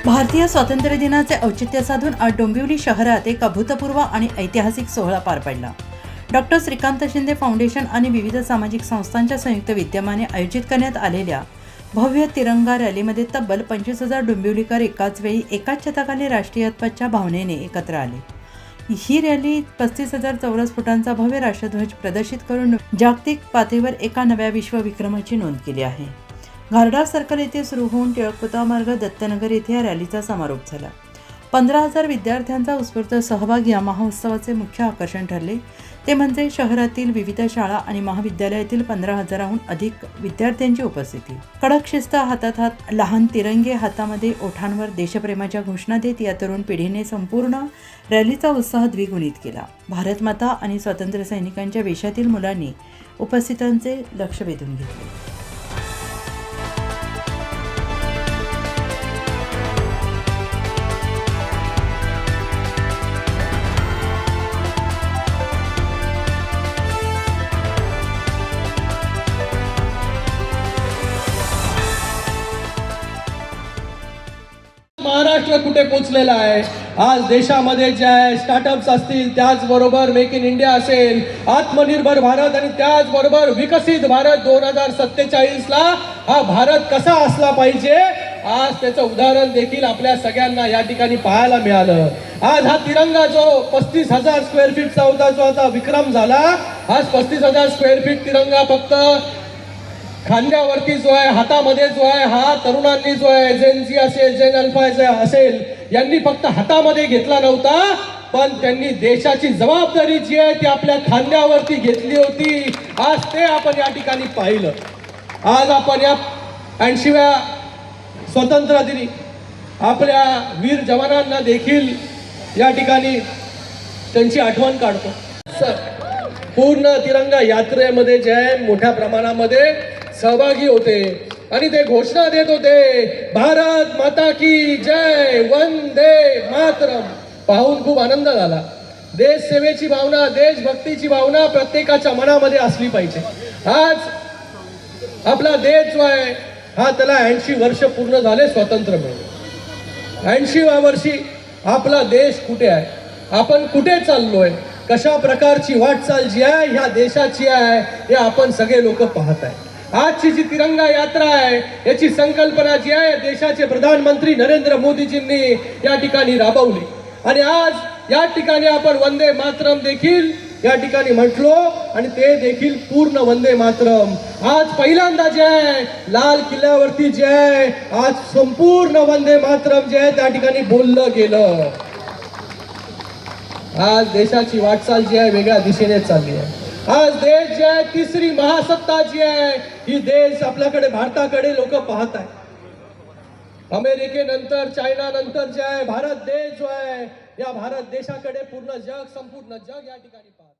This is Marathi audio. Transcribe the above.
भारतीय स्वातंत्र्य दिनाचे औचित्य साधून आज डोंबिवली शहरात एक अभूतपूर्व आणि ऐतिहासिक सोहळा पार पडला. डॉक्टर श्रीकांत शिंदे फाउंडेशन आणि विविध सामाजिक संस्थांच्या संयुक्त विद्यमाने आयोजित करण्यात आलेल्या भव्य तिरंगा रॅलीमध्ये तब्बल 25,000 डोंबिवलीकर एकाच वेळी एकाच छताखाली राष्ट्रीयत्वाच्या भावनेने एकत्र आले. ही रॅली 35,000 चौरस फुटांचा भव्य राष्ट्रध्वज प्रदर्शित करून जागतिक पातळीवर एका नव्या विश्वविक्रमाची नोंद केली आहे. घारडा सर्कल येथे सुरू होऊन टिळकपुतळा मार्ग दत्तनगर येथे या रॅलीचा समारोप झाला. 15,000 विद्यार्थ्यांचा उत्स्फूर्त सहभाग या महोत्सवाचे मुख्य आकर्षण ठरले. ते म्हणजे शहरातील विविध शाळा आणि महाविद्यालयातील 15,000हून अधिक विद्यार्थ्यांची उपस्थिती. कडक शिस्त, हातात हात, लहान तिरंगे हातामध्ये, ओठांवर देशप्रेमाच्या घोषणा देत या तरुण पिढीने संपूर्ण रॅलीचा उत्साह द्विगुणित केला. भारत माता आणि स्वातंत्र्य सैनिकांच्या वेशातील मुलांनी उपस्थितांचे लक्ष वेधून घेतले. महाराष्ट्र कुठे पोहोचलेला आहे. आज देशामध्ये जे आहे स्टार्टअप्स असतील, त्याचबरोबर मेक इन इंडिया असेल, आत्मनिर्भर भारत आणि त्याचबरोबर विकसित भारत 2047ला हा भारत कसा असला पाहिजे, आज त्याचं उदाहरण देखील आपल्या सगळ्यांना या ठिकाणी पाहायला मिळालं. आज हा तिरंगा जो 35,000 स्क्वेअर फीटचा होता, जो आता विक्रम झाला, आज 35,000 स्क्वेअर फीट तिरंगा फक्त खांद्यावरती जो आहे, हातामध्ये जो आहे, हा तरुणांनी जो आहे, जेन झी असेल, जेन अल्फा असेल, यांनी फक्त हातामध्ये घेतला नव्हता, पण त्यांनी देशाची जबाबदारी जी आहे ती आपल्या खांद्यावरती घेतली होती. आज ते आपण या ठिकाणी पाहिलं. आज आपण या 80व्या स्वातंत्र्य दिनी आपल्या वीर जवानांना देखील या ठिकाणी त्यांची आठवण काढतो. पूर्ण तिरंगा यात्रेमध्ये जे आहे मोठ्या प्रमाणामध्ये सहभागी होते आणि ते घोषणा देत होते, भारत माता की जय, वंदे मातरम. पाहून खूप आनंद झाला. देश सेवेची भावना, देशभक्तीची भावना प्रत्येकाच्या मनामध्ये असली पाहिजे. आज आपला देश जो आहे हा त्याला 80 वर्ष पूर्ण झाले स्वातंत्र्य मिळून. 80व्या वर्षी आपला देश कुठे आहे, आपण कुठे चाललोय, कशा प्रकारची वाटचाल जी आहे ह्या देशाची आहे हे आपण सगळे लोक पाहत आहे. आजची जी तिरंगा यात्रा आहे याची संकल्पना जी आहे देशाचे प्रधानमंत्री नरेंद्र मोदीजींनी या ठिकाणी राबवली आणि आज या ठिकाणी आपण वंदे मातरम देखील या ठिकाणी म्हटलो आणि ते देखील पूर्ण वंदे मातरम. आज पहिल्यांदा जे आहे लाल किल्ल्यावरती जे आहे आज संपूर्ण वंदे मातरम जे आहे त्या ठिकाणी बोललं गेलं. आज देशाची वाटचाल जी आहे वेगळ्या दिशेने चालली आहे. आज देश जे आहे तिसरी महासत्ता जी आहे ही देश आपल्याकडे भारताकडे लोक पाहत आहे. अमेरिकेनंतर, चायना नंतर जे आहे भारत देश जो आहे या भारत देशाकडे पूर्ण जग, संपूर्ण जग या ठिकाणी पाहत.